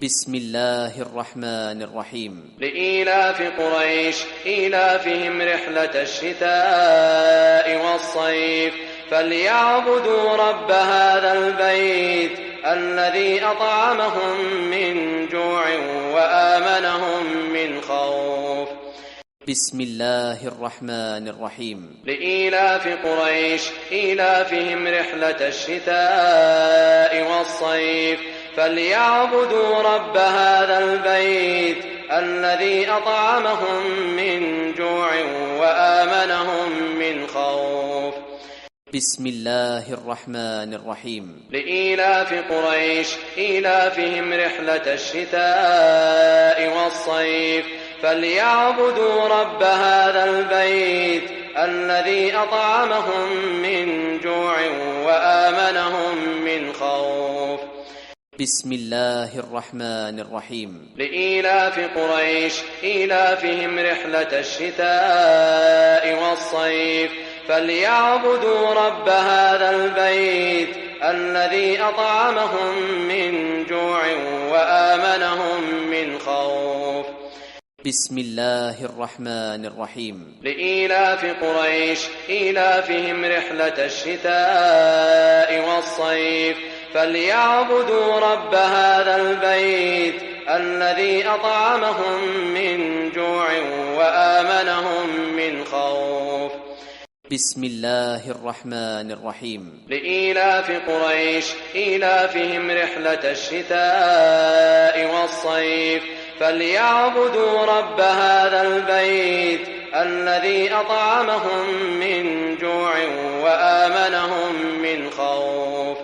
بسم الله الرحمن الرحيم. لإيلاف قريش إيلافهم رحلة الشتاء والصيف فليعبدوا رب هذا البيت الذي أطعمهم من جوع وآمنهم من خوف. بسم الله الرحمن الرحيم. لإيلاف قريش إيلافهم رحلة الشتاء والصيف فليعبدوا رب هذا البيت الذي أطعمهم من جوع وآمنهم من خوف. بسم الله الرحمن الرحيم. لإيلاف قريش إيلافهم رحلة الشتاء والصيف فليعبدوا رب هذا البيت الذي أطعمهم من جوع وآمنهم من خوف. بسم الله الرحمن الرحيم. لإيلاف قريش إيلافهم رحلة الشتاء والصيف فليعبدوا رب هذا البيت الذي أطعمهم من جوع وآمنهم من خوف. بسم الله الرحمن الرحيم. لإيلاف قريش إيلافهم رحلة الشتاء والصيف فليعبدوا رب هذا البيت الذي أطعمهم من جوع وآمنهم من خوف. بسم الله الرحمن الرحيم. لإيلاف قريش إيلافهم رحلة الشتاء والصيف فليعبدوا رب هذا البيت الذي أطعمهم من جوع وآمنهم من خوف.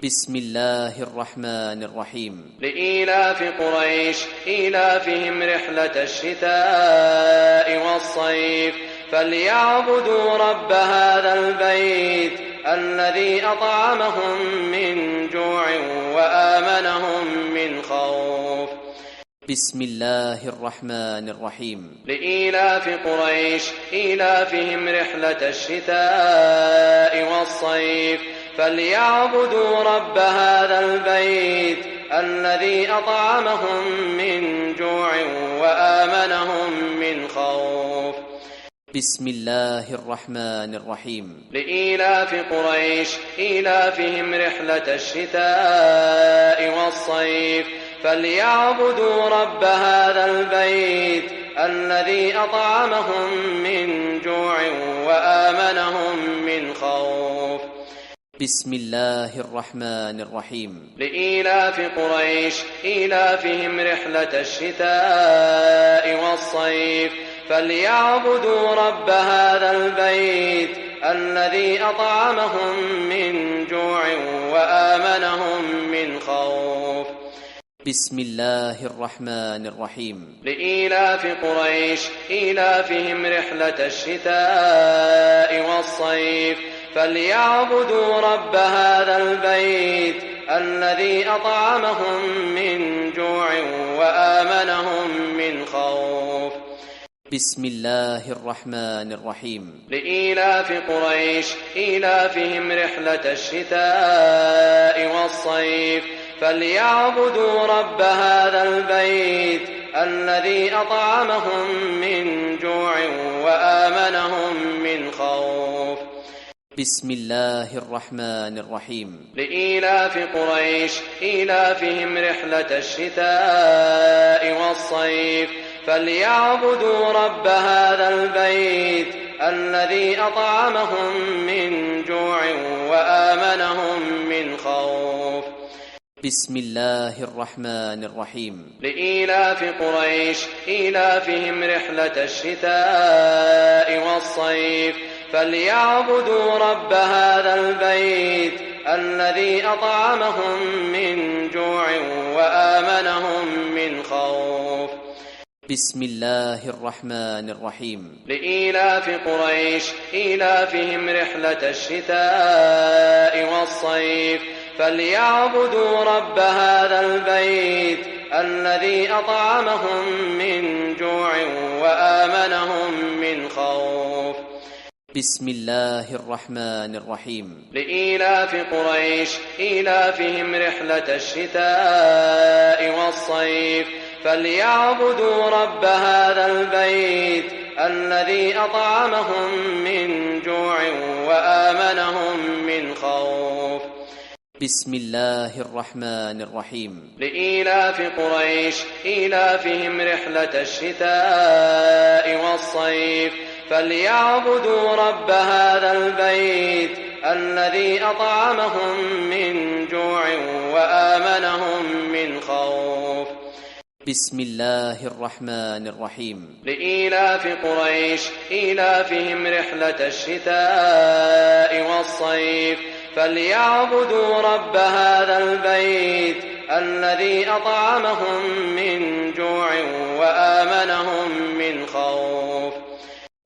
بسم الله الرحمن الرحيم. لإيلاف قريش إيلافهم رحلة الشتاء والصيف فليعبدوا رب هذا البيت الذي أطعمهم من جوع وآمنهم من خوف. بسم الله الرحمن الرحيم. لإيلاف قريش إيلافهم رحلة الشتاء والصيف فليعبدوا رب هذا البيت الذي أطعمهم من جوع وآمنهم من خوف. بسم الله الرحمن الرحيم. لإيلاف قريش إيلافهم رحلة الشتاء والصيف فليعبدوا رب هذا البيت الذي أطعمهم من جوع وآمنهم من خوف. بسم الله الرحمن الرحيم. لإيلاف قريش إيلافهم رحلة الشتاء والصيف فليعبدوا رب هذا البيت الذي أطعمهم من جوع وآمنهم من خوف. بسم الله الرحمن الرحيم. لإيلاف قريش إيلافهم رحلة الشتاء والصيف فليعبدوا رب هذا البيت الذي أطعمهم من جوع وآمنهم من خوف. بسم الله الرحمن الرحيم. لإيلاف قريش إيلافهم رحلة الشتاء والصيف فليعبدوا رب هذا البيت الذي أطعمهم من جوع وآمنهم من خوف. بسم الله الرحمن الرحيم. لإيلاف قريش إيلافهم رحلة الشتاء والصيف فليعبدوا رب هذا البيت الذي أطعمهم من جوع وآمنهم من خوف. بسم الله الرحمن الرحيم. لإيلاف قريش إيلافهم رحلة الشتاء والصيف فليعبدوا رب هذا البيت الذي أطعمهم من جوع وآمنهم من خوف. بسم الله الرحمن الرحيم. لإيلاف قريش إيلافهم رحلة الشتاء والصيف فليعبدوا رب هذا البيت الذي أطعمهم من جوع وآمنهم من خوف. بسم الله الرحمن الرحيم. لإيلاف قريش إيلافهم رحلة الشتاء والصيف والصيف فليعبدوا رب هذا البيت الذي أطعمهم من جوع وآمنهم من خوف. بسم الله الرحمن الرحيم. لإيلاف قريش إيلافهم رحلة الشتاء والصيف فليعبدوا رب هذا البيت الذي أطعمهم من جوع وآمنهم من خوف. بسم الله الرحمن الرحيم. لإيلاف قريش إيلافهم رحلة الشتاء والصيف فليعبدوا رب هذا البيت الذي أطعمهم من جوع وآمنهم من خوف.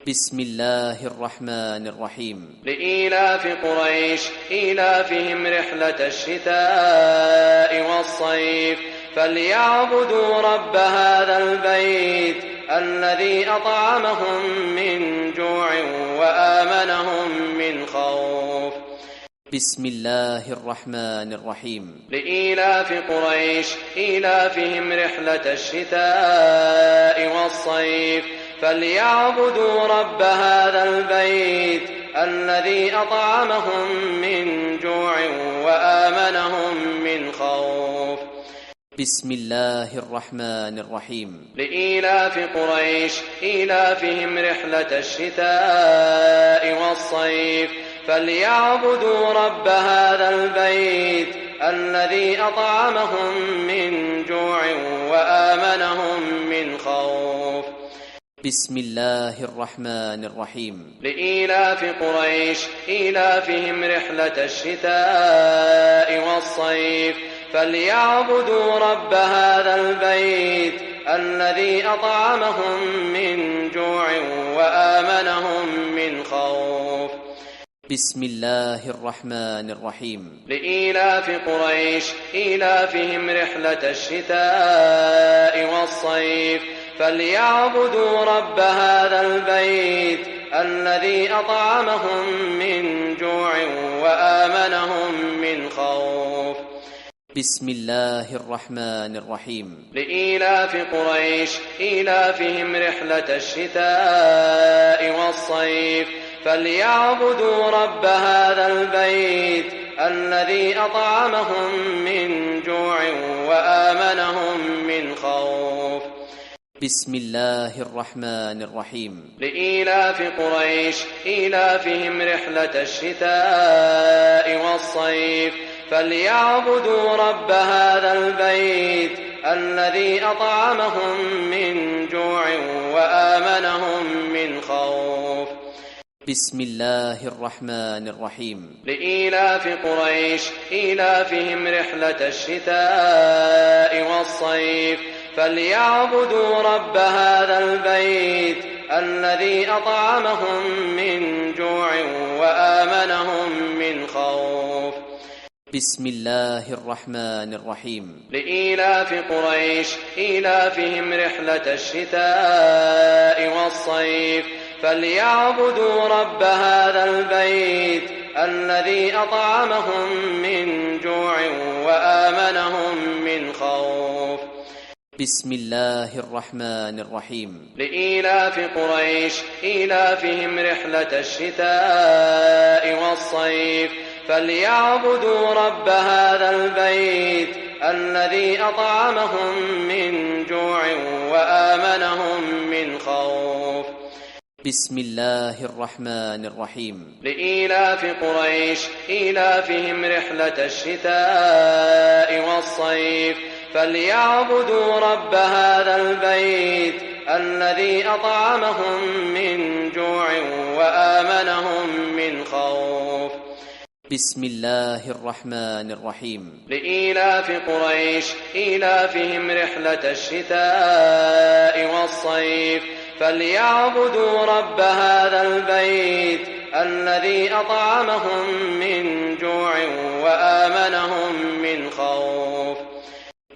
بسم الله الرحمن الرحيم. لإيلاف قريش إيلافهم رحلة الشتاء والصيف فليعبدوا رب هذا البيت الذي أطعمهم من جوع وآمنهم من خوف. بسم الله الرحمن الرحيم. لإيلاف قريش إيلافهم رحلة الشتاء والصيف فليعبدوا رب هذا البيت الذي أطعمهم من جوع وآمنهم من خوف. بسم الله الرحمن الرحيم. لإيلاف قريش إيلافهم رحلة الشتاء والصيف فليعبدوا رب هذا البيت الذي أطعمهم من جوع وآمنهم من خوف. بسم الله الرحمن الرحيم. لإيلاف قريش إيلافهم رحلة الشتاء والصيف فليعبدوا رب هذا البيت الذي أطعمهم من جوع وآمنهم من خوف. بسم الله الرحمن الرحيم. لإيلاف قريش إيلافهم رحلة الشتاء والصيف فليعبدوا رب هذا البيت الذي أطعمهم من جوع وآمنهم من خوف. بسم الله الرحمن الرحيم. لإيلاف قريش إيلافهم رحلة الشتاء والصيف فليعبدوا رب هذا البيت الذي أطعمهم من جوع وآمنهم من خوف. بسم الله الرحمن الرحيم. لإيلاف قريش إيلافهم رحلة الشتاء والصيف فليعبدوا رب هذا البيت الذي أطعمهم من جوع وآمنهم من خوف. بسم الله الرحمن الرحيم. لإيلاف قريش إيلافهم رحلة الشتاء والصيف فليعبدوا رب هذا البيت الذي أطعمهم من جوع وآمنهم من خوف. بسم الله الرحمن الرحيم. لإيلاف قريش إيلافهم رحلة الشتاء والصيف فليعبدوا رب هذا البيت الذي أطعمهم من جوع وآمنهم من خوف. بسم الله الرحمن الرحيم. لإيلاف قريش إيلافهم رحلة الشتاء والصيف فليعبدوا رب هذا البيت الذي أطعمهم من جوع وآمنهم من خوف. بسم الله الرحمن الرحيم. لإيلاف قريش إيلافهم رحلة الشتاء والصيف فليعبدوا رب هذا البيت الذي أطعمهم من جوع وآمنهم من خوف. بسم الله الرحمن الرحيم. لإيلاف قريش إيلافهم رحلة الشتاء والصيف فليعبدوا رب هذا البيت الذي أطعمهم من جوع وآمنهم من خوف.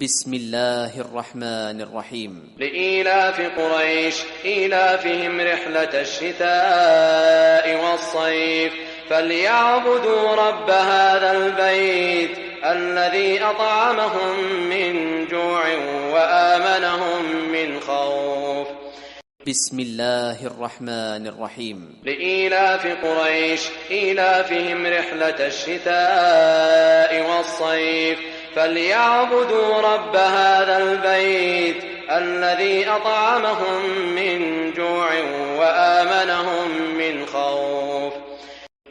بسم الله الرحمن الرحيم. لإيلاف قريش إيلافهم رحلة الشتاء والصيف فليعبدوا رب هذا البيت الذي أطعمهم من جوع وآمنهم من خوف. بسم الله الرحمن الرحيم. لإيلاف قريش إيلافهم رحلة الشتاء والصيف فليعبدوا رب هذا البيت الذي أطعمهم من جوع وآمنهم من خوف.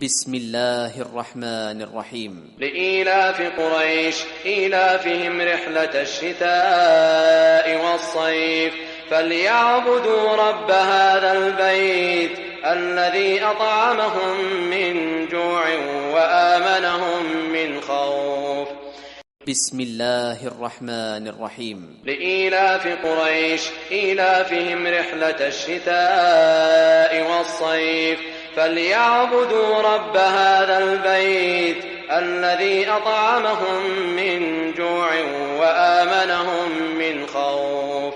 بسم الله الرحمن الرحيم. لإيلاف قريش إيلافهم رحلة الشتاء والصيف فليعبدوا رب هذا البيت الذي أطعمهم من جوع وآمنهم من خوف. بسم الله الرحمن الرحيم. لإيلاف قريش إيلافهم رحلة الشتاء والصيف فليعبدوا رب هذا البيت الذي أطعمهم من جوع وآمنهم من خوف.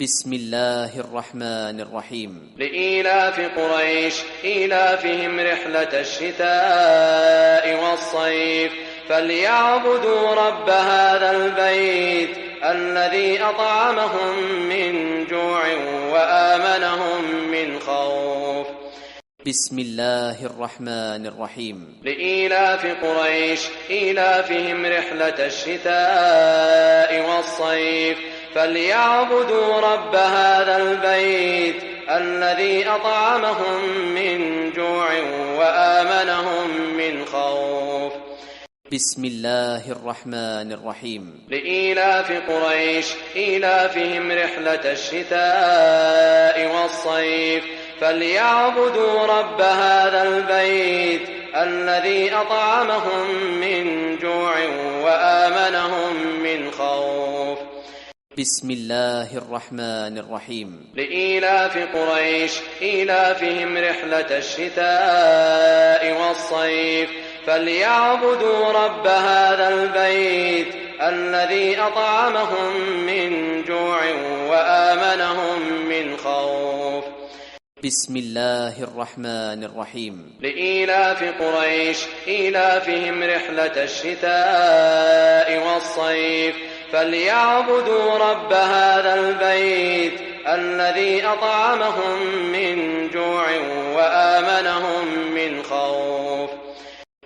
بسم الله الرحمن الرحيم. لإيلاف قريش إيلافهم رحلة الشتاء والصيف فليعبدوا رب هذا البيت الذي أطعمهم من جوع وآمنهم من خوف. بسم الله الرحمن الرحيم. لإيلاف قريش إيلافهم رحلة الشتاء والصيف فليعبدوا رب هذا البيت الذي أطعمهم من جوع وآمنهم من خوف. بسم الله الرحمن الرحيم. لإيلاف قريش إيلافهم رحلة الشتاء والصيف فليعبدوا رب هذا البيت الذي أطعمهم من جوع وآمنهم من خوف. بسم الله الرحمن الرحيم. لإيلاف قريش إيلافهم رحلة الشتاء والصيف فليعبدوا رب هذا البيت الذي أطعمهم من جوع وآمنهم من خوف. بسم الله الرحمن الرحيم. لإيلاف قريش إيلافهم رحلة الشتاء والصيف فليعبدوا رب هذا البيت الذي أطعمهم من جوع وآمنهم من خوف.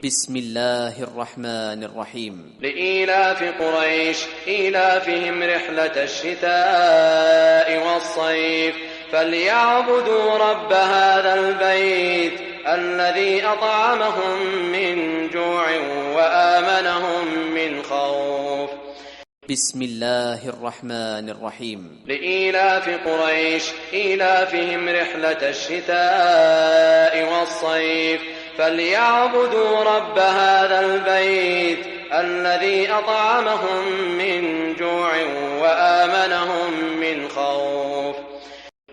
بسم الله الرحمن الرحيم. لإيلاف قريش إيلافهم رحلة الشتاء والصيف فليعبدوا رب هذا البيت الذي أطعمهم من جوع وآمنهم من خوف. بسم الله الرحمن الرحيم. لإيلاف قريش إيلافهم رحلة الشتاء والصيف فليعبدوا رب هذا البيت الذي أطعمهم من جوع وآمنهم من خوف.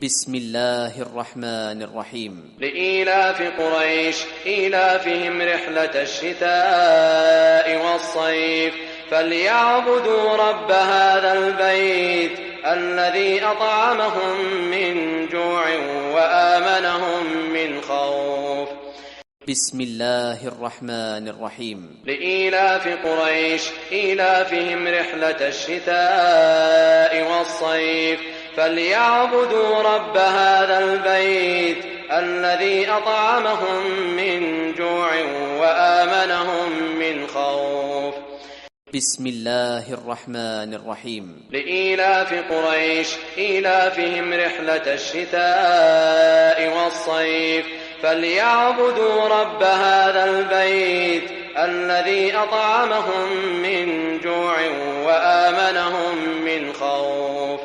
بسم الله الرحمن الرحيم. لإيلاف قريش إيلافهم رحلة الشتاء والصيف فليعبدوا رب هذا البيت الذي أطعمهم من جوع وآمنهم من خوف. بسم الله الرحمن الرحيم. لإيلاف قريش إيلافهم رحلة الشتاء والصيف فليعبدوا رب هذا البيت الذي أطعمهم من جوع وآمنهم من خوف. بسم الله الرحمن الرحيم. لإيلاف قريش إيلافهم رحلة الشتاء والصيف فليعبدوا رب هذا البيت الذي أطعمهم من جوع وآمنهم من خوف.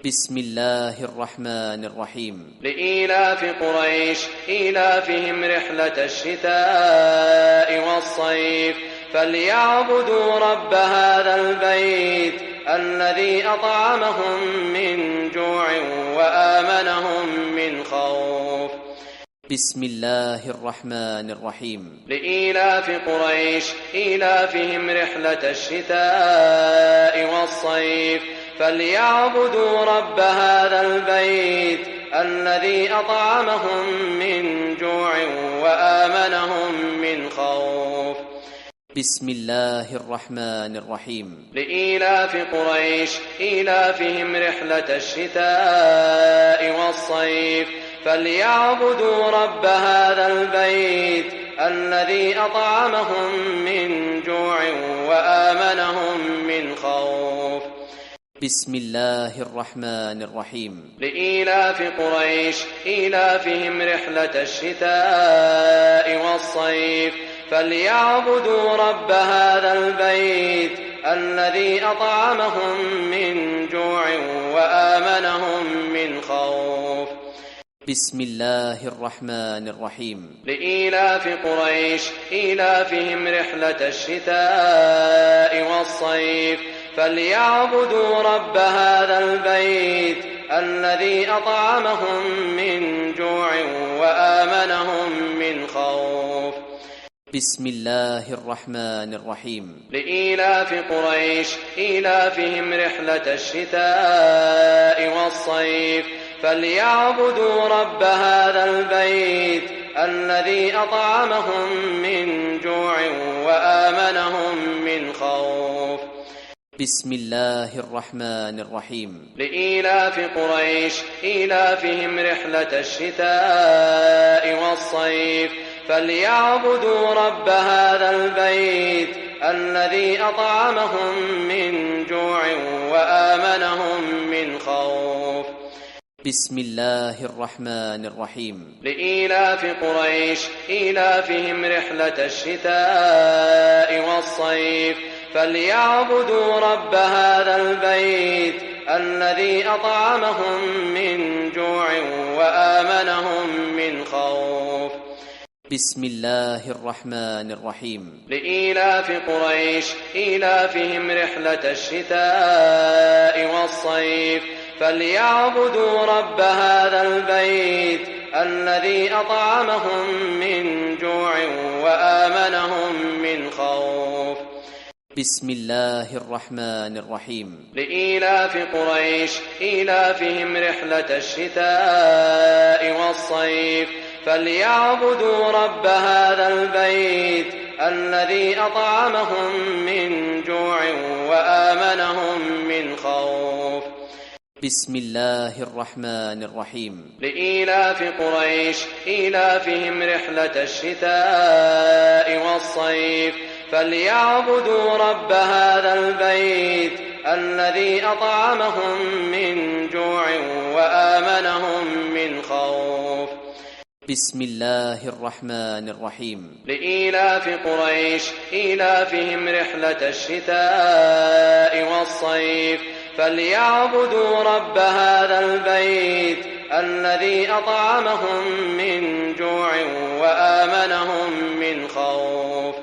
بسم الله الرحمن الرحيم. لإيلاف قريش إيلافهم رحلة الشتاء والصيف فليعبدوا رب هذا البيت الذي أطعمهم من جوع وآمنهم من خوف. بسم الله الرحمن الرحيم. لإيلاف قريش إيلافهم رحلة الشتاء والصيف فليعبدوا رب هذا البيت الذي أطعمهم من جوع وآمنهم من خوف. بسم الله الرحمن الرحيم. لإيلاف قريش إيلافهم رحلة الشتاء والصيف فليعبدوا رب هذا البيت الذي أطعمهم من جوع وآمنهم من خوف. بسم الله الرحمن الرحيم. لإيلاف قريش إيلافهم رحلة الشتاء والصيف فليعبدوا رب هذا البيت الذي أطعمهم من جوع وآمنهم من خوف. بسم الله الرحمن الرحيم. لإيلاف قريش إيلافهم رحلة الشتاء والصيف فليعبدوا رب هذا البيت الذي أطعمهم من جوع وآمنهم من خوف. بسم الله الرحمن الرحيم. لإيلاف قريش إيلافهم رحلة الشتاء والصيف فليعبدوا رب هذا البيت الذي أطعمهم من جوع وآمنهم من خوف. بسم الله الرحمن الرحيم. لإيلاف قريش إيلافهم رحلة الشتاء والصيف فليعبدوا رب هذا البيت الذي أطعمهم من جوع وآمنهم من خوف. بسم الله الرحمن الرحيم. لإيلاف قريش إيلافهم رحلة الشتاء والصيف فليعبدوا رب هذا البيت الذي أطعمهم من جوع وآمنهم من خوف. بسم الله الرحمن الرحيم. لإيلاف قريش إيلافهم رحلة الشتاء والصيف فليعبدوا رب هذا البيت الذي أطعمهم من جوع وآمنهم من خوف. بسم الله الرحمن الرحيم. لإيلاف قريش إيلافهم رحلة الشتاء والصيف فليعبدوا رب هذا البيت الذي أطعمهم من جوع وآمنهم من خوف. بسم الله الرحمن الرحيم. لإيلاف قريش إيلافهم رحلة الشتاء والصيف فليعبدوا رب هذا البيت الذي أطعمهم من جوع وآمنهم من خوف. بسم الله الرحمن الرحيم. لإيلاف قريش إيلافهم رحلة الشتاء والصيف فليعبدوا رب هذا البيت الذي أطعمهم من جوع وآمنهم من خوف.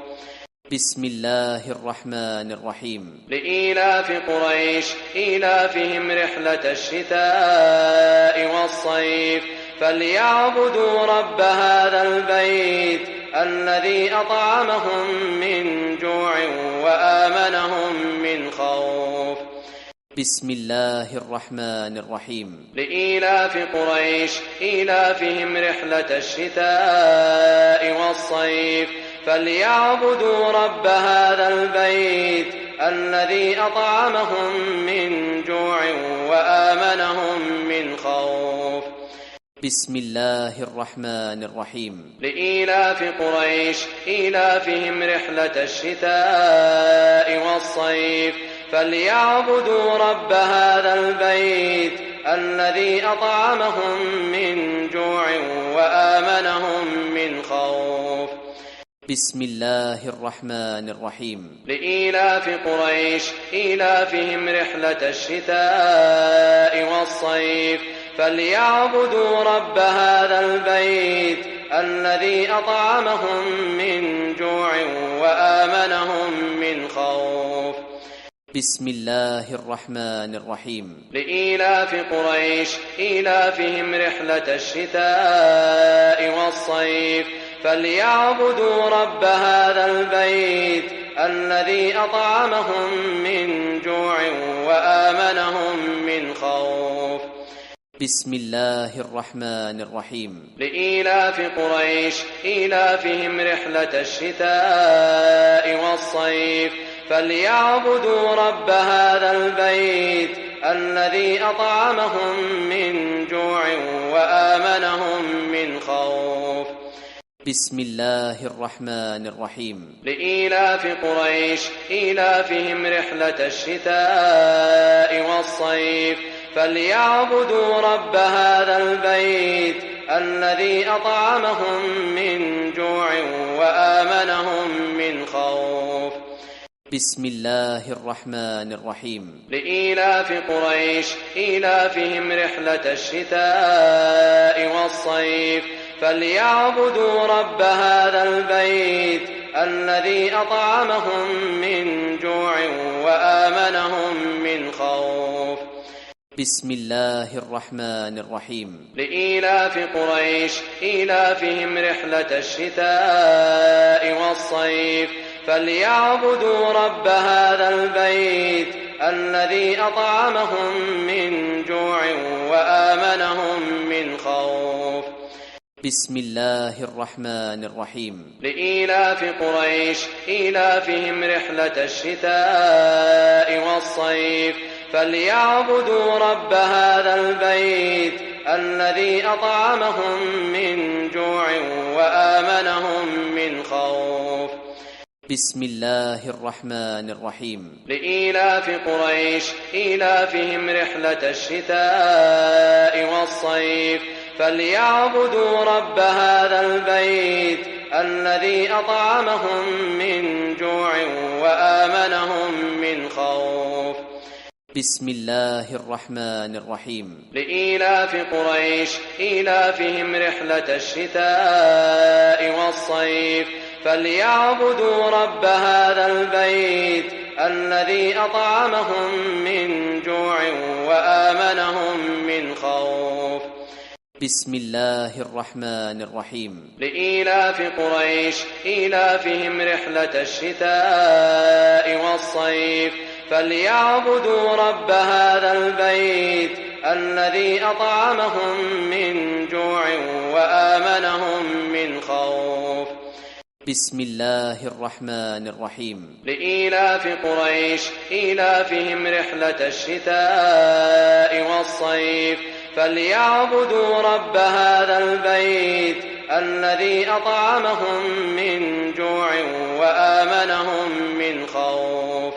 بسم الله الرحمن الرحيم. لإيلاف قريش إيلافهم رحلة الشتاء والصيف فليعبدوا رب هذا البيت الذي أطعمهم من جوع وآمنهم من خوف. بسم الله الرحمن الرحيم. لإيلاف قريش إيلافهم رحلة الشتاء والصيف فليعبدوا رب هذا البيت الذي أطعمهم من جوع وآمنهم من خوف. بسم الله الرحمن الرحيم. لإيلاف قريش إيلافهم رحلة الشتاء والصيف فليعبدوا رب هذا البيت الذي أطعمهم من جوع وآمنهم من خوف. بسم الله الرحمن الرحيم. لإيلاف قريش إيلافهم رحلة الشتاء والصيف فليعبدوا رب هذا البيت الذي أطعمهم من جوع وآمنهم من خوف. بسم الله الرحمن الرحيم. لإيلاف قريش إيلافهم رحلة الشتاء والصيف فليعبدوا رب هذا البيت الذي أطعمهم من جوع وآمنهم من خوف. بسم الله الرحمن الرحيم. لإيلاف قريش إيلافهم رحلة الشتاء والصيف فليعبدوا رب هذا البيت الذي أطعمهم من جوع وآمنهم من خوف. بسم الله الرحمن الرحيم. لإيلاف قريش إيلافهم رحلة الشتاء والصيف فليعبدوا رب هذا البيت الذي أطعمهم من جوع وآمنهم من خوف. بسم الله الرحمن الرحيم. لإيلاف قريش إيلافهم رحلة الشتاء والصيف فليعبدوا رب هذا البيت الذي أطعمهم من جوع وآمنهم من خوف. بسم الله الرحمن الرحيم. لإيلاف قريش إيلافهم رحلة الشتاء والصيف فليعبدوا رب هذا البيت الذي أطعمهم من جوع وآمنهم من خوف. بسم الله الرحمن الرحيم. لإيلاف قريش إيلافهم رحلة الشتاء والصيف فليعبدوا رب هذا البيت الذي أطعمهم من جوع وآمنهم من خوف. بسم الله الرحمن الرحيم. لإيلاف قريش إيلافهم رحلة الشتاء والصيف فليعبدوا رب هذا البيت الذي أطعمهم من جوع وآمنهم من خوف. بسم الله الرحمن الرحيم. لإيلاف قريش إيلافهم رحلة الشتاء والصيف فليعبدوا رب هذا البيت الذي أطعمهم من جوع وآمنهم من خوف. بسم الله الرحمن الرحيم. لإيلاف قريش إيلافهم رحلة الشتاء والصيف فليعبدوا رب هذا البيت الذي أطعمهم من جوع وآمنهم من خوف. بسم الله الرحمن الرحيم. لإيلاف قريش إيلافهم رحلة الشتاء والصيف فليعبدوا رب هذا البيت الذي أطعمهم من جوع وآمنهم من خوف.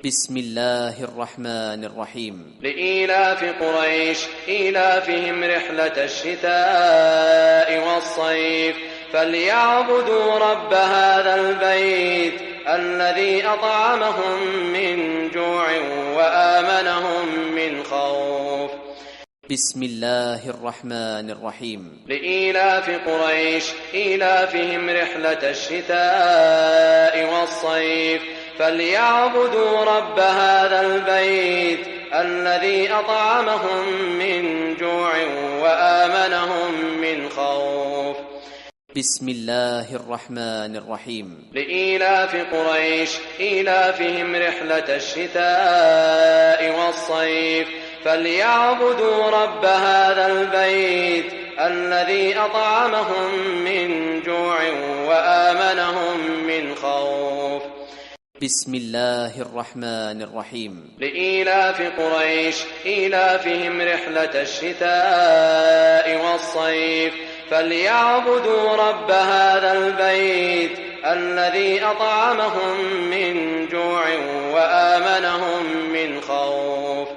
بسم الله الرحمن الرحيم. لإيلاف قريش إيلافهم رحلة الشتاء والصيف فليعبدوا رب هذا البيت الذي أطعمهم من جوع وآمنهم من خوف. بسم الله الرحمن الرحيم. لإيلاف قريش إيلافهم رحلة الشتاء والصيف فليعبدوا رب هذا البيت الذي أطعمهم من جوع وآمنهم من خوف. بسم الله الرحمن الرحيم. لإيلاف قريش إيلافهم رحلة الشتاء والصيف فليعبدوا رب هذا البيت الذي أطعمهم من جوع وآمنهم من خوف. بسم الله الرحمن الرحيم. لإيلاف قريش إيلافهم رحلة الشتاء والصيف فليعبدوا رب هذا البيت الذي أطعمهم من جوع وآمنهم من خوف.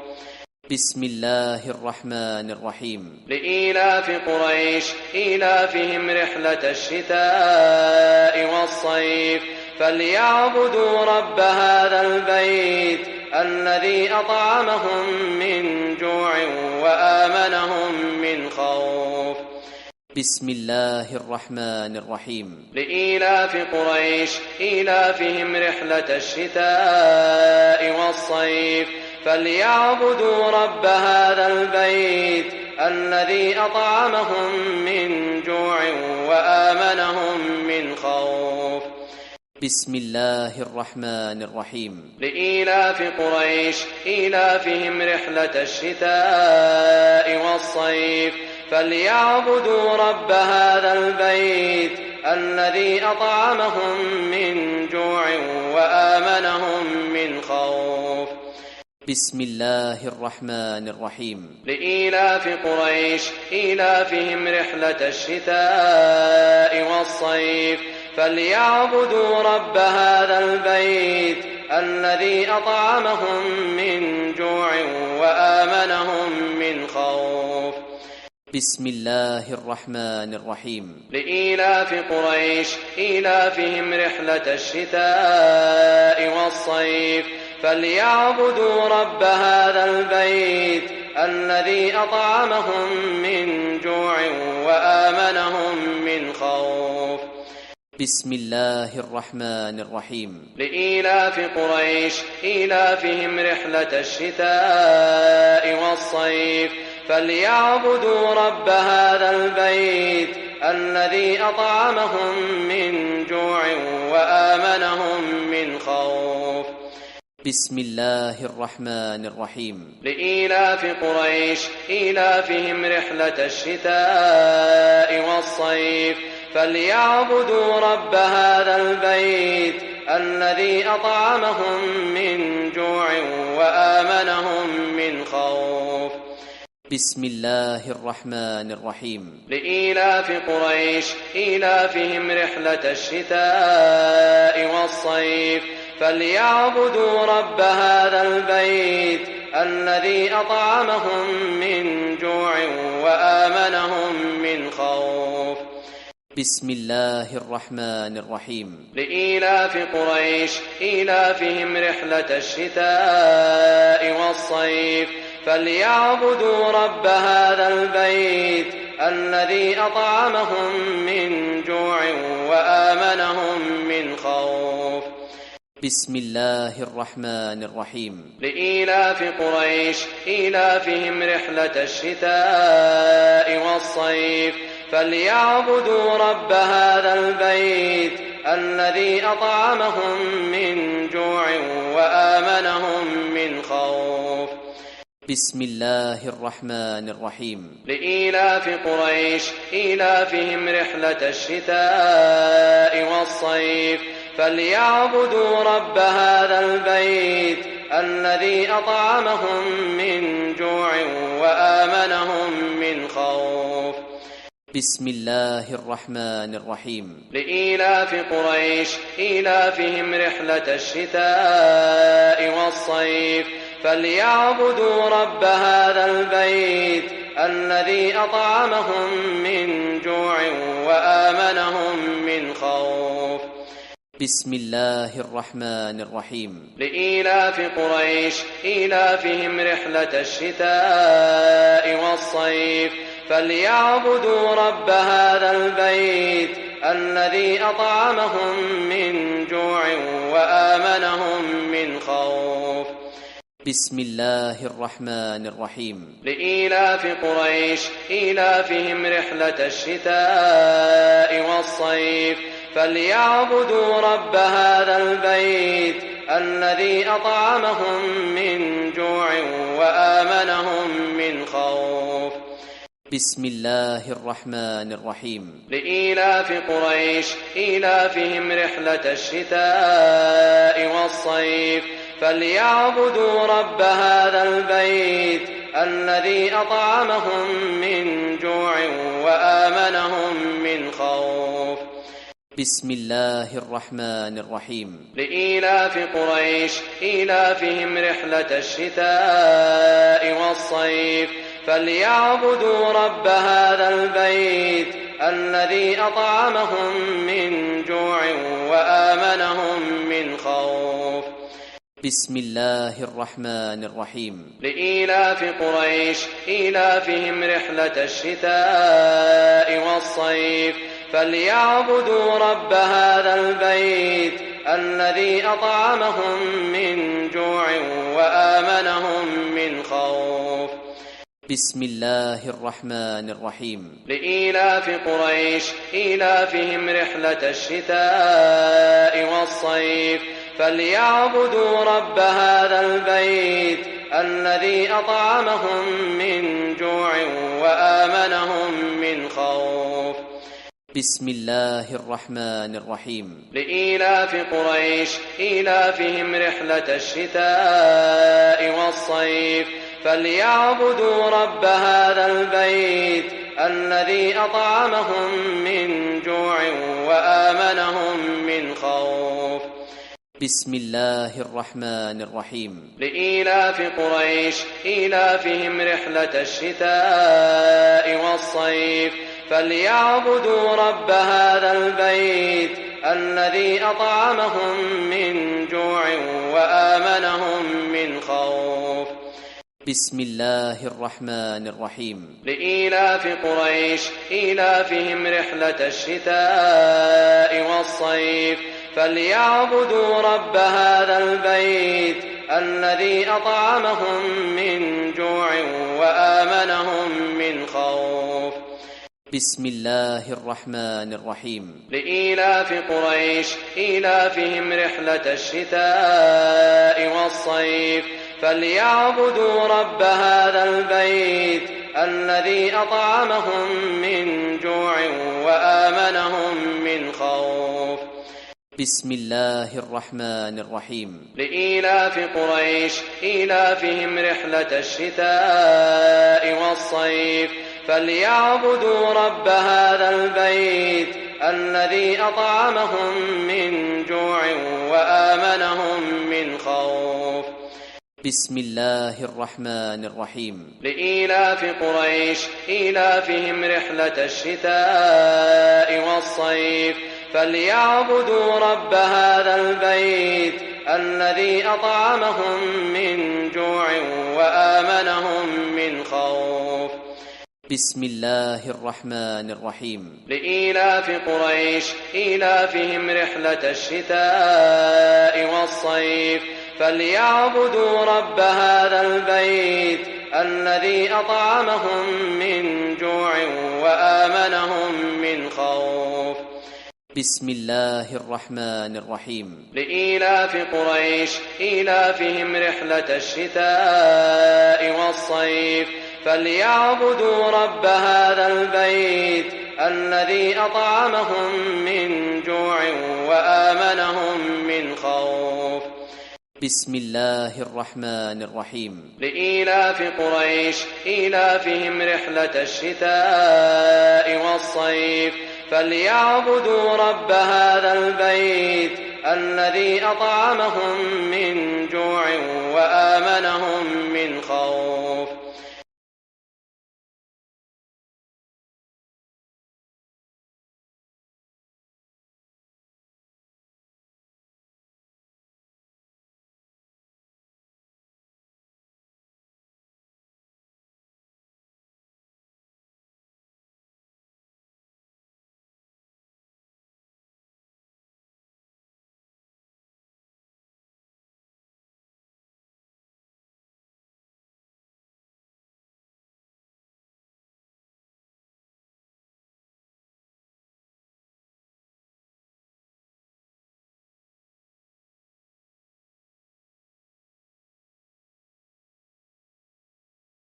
بسم الله الرحمن الرحيم. لإيلاف قريش إيلافهم رحلة الشتاء والصيف فليعبدوا رب هذا البيت الذي أطعمهم من جوع وآمنهم من خوف. بسم الله الرحمن الرحيم. لإيلاف قريش إيلافهم رحلة الشتاء والصيف فليعبدوا رب هذا البيت الذي أطعمهم من جوع وآمنهم من خوف. بسم الله الرحمن الرحيم. لإيلاف قريش إيلافهم رحلة الشتاء والصيف فليعبدوا رب هذا البيت الذي أطعمهم من جوع وآمنهم من خوف. بسم الله الرحمن الرحيم. لإيلاف قريش إيلافهم رحلة الشتاء والصيف فليعبدوا رب هذا البيت الذي أطعمهم من جوع وآمنهم من خوف. بسم الله الرحمن الرحيم. لإيلاف قريش إيلافهم رحلة الشتاء والصيف فليعبدوا رب هذا البيت الذي أطعمهم من جوع وآمنهم من خوف. بسم الله الرحمن الرحيم. لإيلاف قريش إيلافهم رحلة الشتاء والصيف فليعبدوا رب هذا البيت الذي أطعمهم من جوع وآمنهم من خوف. بسم الله الرحمن الرحيم. لإيلاف قريش إيلافهم رحلة الشتاء والصيف فليعبدوا رب هذا البيت الذي أطعمهم من جوع وآمنهم من خوف. بسم الله الرحمن الرحيم. لإيلاف قريش إيلافهم رحلة الشتاء والصيف فليعبدوا رب هذا البيت الذي أطعمهم من جوع وآمنهم من خوف. بسم الله الرحمن الرحيم. لإيلاف قريش إيلافهم رحلة الشتاء والصيف فليعبدوا رب هذا البيت الذي أطعمهم من جوع وآمنهم من خوف. بسم الله الرحمن الرحيم. لإيلاف قريش إيلافهم رحلة الشتاء والصيف فليعبدوا رب هذا البيت الذي أطعمهم من جوع وآمنهم من خوف. بسم الله الرحمن الرحيم. لإيلاف قريش إيلافهم رحلة الشتاء والصيف فليعبدوا رب هذا البيت الذي أطعمهم من جوع وآمنهم من خوف. بسم الله الرحمن الرحيم. لإيلاف قريش إيلافهم رحلة الشتاء والصيف فليعبدوا رب هذا البيت الذي أطعمهم من جوع وآمنهم من خوف. بسم الله الرحمن الرحيم. لإيلاف قريش إيلافهم رحلة الشتاء والصيف فليعبدوا رب هذا البيت الذي أطعمهم من جوع وآمنهم من خوف. بسم الله الرحمن الرحيم. لإيلاف قريش إيلافهم رحلة الشتاء والصيف فليعبدوا رب هذا البيت الذي أطعمهم من جوع وآمنهم من خوف. بسم الله الرحمن الرحيم. لإيلاف قريش إيلافهم رحلة الشتاء والصيف فليعبدوا رب هذا البيت الذي أطعمهم من جوع وآمنهم من خوف. بسم الله الرحمن الرحيم. لإيلاف قريش إيلافهم رحلة الشتاء والصيف فليعبدوا رب هذا البيت الذي أطعمهم من جوع وآمنهم من خوف. بسم الله الرحمن الرحيم. لإيلاف قريش إيلافهم رحلة الشتاء والصيف فليعبدوا رب هذا البيت الذي أطعمهم من جوع وآمنهم من خوف. بسم الله الرحمن الرحيم. لإيلاف قريش إيلافهم رحلة الشتاء والصيف فليعبدوا رب هذا البيت الذي أطعمهم من جوع وآمنهم من خوف. بسم الله الرحمن الرحيم. لإيلاف قريش إيلافهم رحلة الشتاء والصيف فليعبدوا رب هذا البيت الذي أطعمهم من جوع وآمنهم من خوف. بسم الله الرحمن الرحيم. لإيلاف قريش إيلافهم رحلة الشتاء والصيف فليعبدوا رب هذا البيت الذي أطعمهم من جوع وآمنهم من خوف. بسم الله الرحمن الرحيم. لإيلاف قريش إيلافهم رحلة الشتاء والصيف فليعبدوا رب هذا البيت الذي أطعمهم من جوع وآمنهم من خوف. بسم الله الرحمن الرحيم. لإيلاف قريش إيلافهم رحلة الشتاء والصيف فليعبدوا رب هذا البيت الذي أطعمهم من جوع وآمنهم من خوف. بسم الله الرحمن الرحيم. لإيلاف قريش إيلافهم رحلة الشتاء والصيف فليعبدوا رب هذا البيت الذي أطعمهم من جوع وآمنهم من خوف. بسم الله الرحمن الرحيم. لإيلاف قريش إيلافهم رحلة الشتاء والصيف فليعبدوا رب هذا البيت الذي أطعمهم من جوع وآمنهم من خوف. بسم الله الرحمن الرحيم. لإيلاف قريش إيلافهم رحلة الشتاء والصيف فليعبدوا رب هذا البيت الذي أطعمهم من جوع وآمنهم من خوف. بسم الله الرحمن الرحيم. لإيلاف قريش إيلافهم رحلة الشتاء والصيف فليعبدوا رب هذا البيت الذي أطعمهم من جوع وآمنهم من خوف. بسم الله الرحمن الرحيم. لإيلاف قريش إيلافهم رحلة الشتاء والصيف فليعبدوا رب هذا البيت الذي أطعمهم من جوع وآمنهم من خوف.